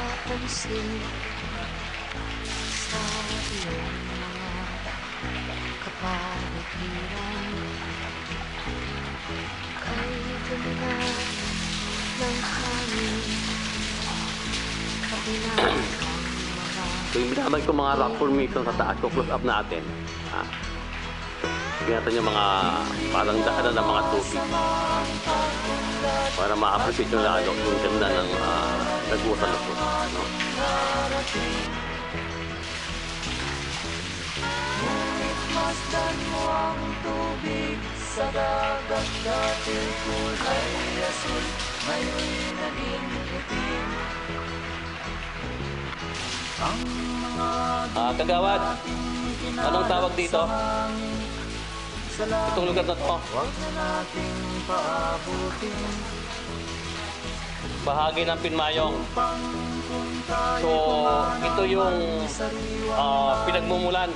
napapansin sa iyong mga kapaligiran. Kay ganda ng hangin, kabinang mga... So yung binabag ko mga rock formation sa taas, close up natin. Tignan natin yung mga parang daanan ng mga tubig para ma-appreciate nyo lalo yung ganda ng nagbusa na po. No? Masdan mo ang tubig sa dagat, dati kulay asul, ngayon'y naging itim. Ang mga Kagawad, anong tawag dito? Itong lugar na to. huwag na nating paabutin. Bahagi ng Pinmayong. So, ito yung pinagmumulan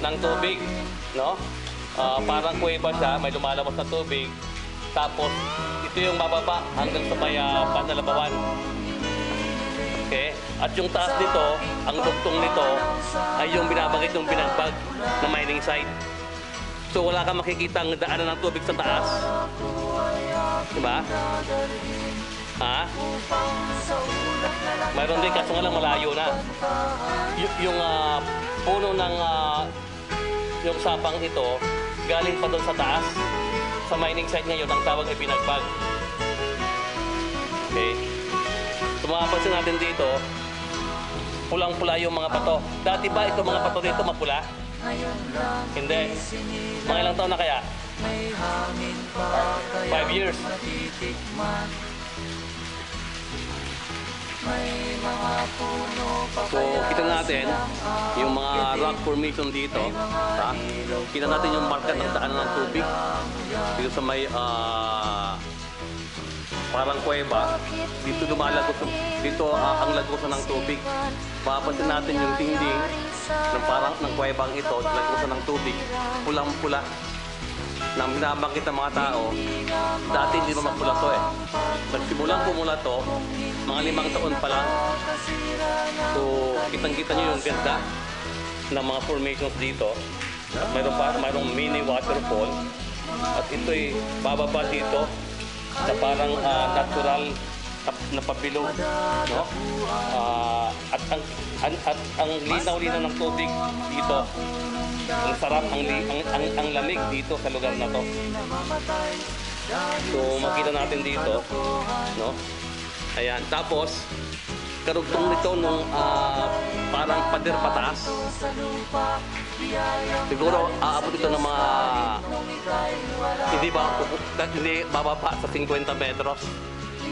ng tubig, no? Parang kuweba siya, may lumalabas na tubig. Tapos, ito yung bababa hanggang sa may Panalabawan. Okay? At yung taas nito, ang dugtong nito, ay yung binabagit yung binagbag na mining site. So, wala kang makikitang daanan ng tubig sa taas. Diba? Ha? Mayroon din kaso nga lang malayo na. Yung puno ng yung sapang ito galing pa doon sa taas. Sa mining site ngayon ang tawag ay binagbag. Okay. So mapapansin natin dito, pulang-pula yung mga pato. Dati ba ito mga pato dito mapula? Hindi. Mga ilang taon na kaya? 5 years. So, kita natin yung mga rock formation dito. Kita natin yung marka ng daanan ng tubig. Dito sa may parang kuweba. Dito lumalagos, dito ang lagosan ng tubig. Mapapansin natin yung dingding ng parang ng kuwebang ito, lagosan ng tubig. Pulang-pula. Nang binabanggit ng mga tao, dati hindi naman pula to eh. Nagsimulang pumula to, mga 5 taon pa lang. So, kitang-kita nyo yung ganda ng mga formations dito. Mayroong mini waterfall. At ito'y bababa dito sa parang natural na pabilog. No? At ang linaw-linaw ng tubig dito. Ang sarap, ang lamig dito sa lugar na to. So makita natin dito, no? Ayan, tapos karugtong nito nung parang pader pataas. Siguro aabot ito ng mga hindi bababa sa 50 metros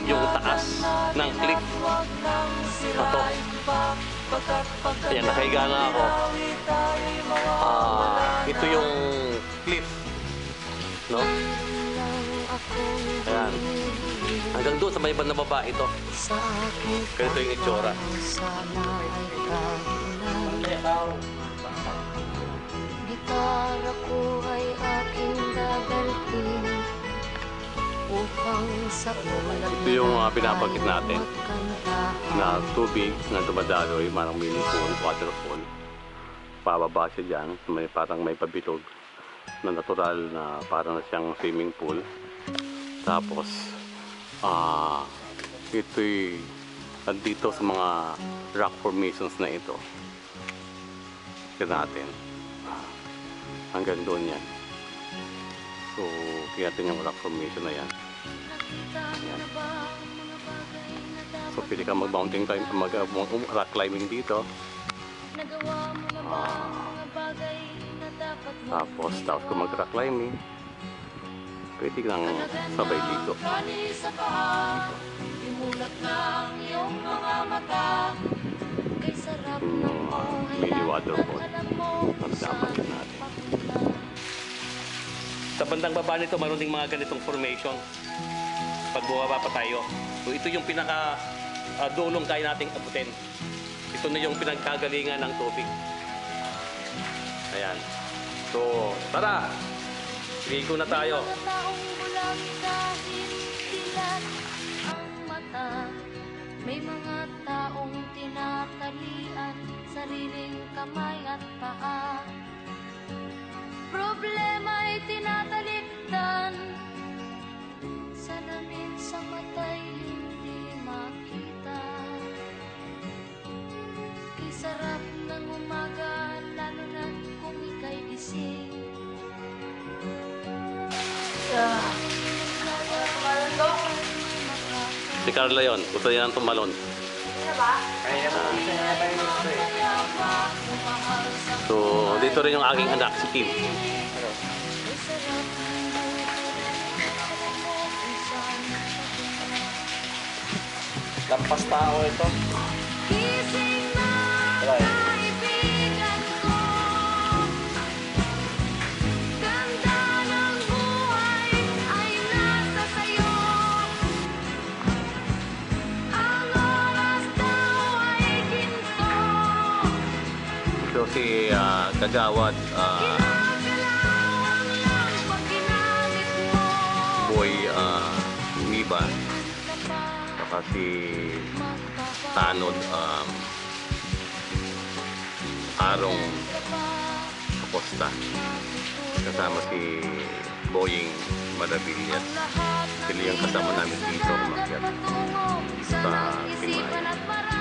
yung taas ng cliff na to. Ayan, nakahiga na ako. Ito yung cliff, no? Ayan. Hanggang doon sa may banda baba ito. Ganito yung itsura. Gitara ko ay aking dadalhin upang sa ulan. Ito yung pinapagkit natin na tubig na dumadaloy, parang mini pool, waterfall. Pababa siya dyan, parang may pabilog na natural na parang na siyang swimming pool. Tapos ito'y andito sa mga rock formations na ito. Kaya natin hanggang doon yan. So kaya natin yung rock formation na yan. So pwede ka mag-mountain climb, rock climbing dito. Tapos kung mag-rock climbing, pwede kang sabay dito. Mini waterfall. Pagdapat natin. Sa bandang baba nito, mayroon ding mga ganitong formation. Pag bumaba pa tayo. So ito yung pinaka dulong kaya nating abutin. Ito na yung pinagkagalingan ng tubig. Ayan. So, tara! Ligo na tayo. May mga taong tinatalian sariling kamay at paa. Problema'y tinatalikdan, salamin sa mata'y hindi makita. Isarap ng umaga, lalo na kung ika'y gising. Si Carla yon, gusto niya ng tumalon. So, dito rin yung aking anak, si Kim. Lampas tao ito. Gising na kaibigan ko, ganda ng buhay ay nasa sayo. Ang oras daw ay ginto, So, si Kagawad kinakalawan lang pag ginamit mo. Boy Wiba, saka si Tanod Arong Acosta, kasama si Boying Maravillas. Sila yung kasama namin dito umakyat sa Timay.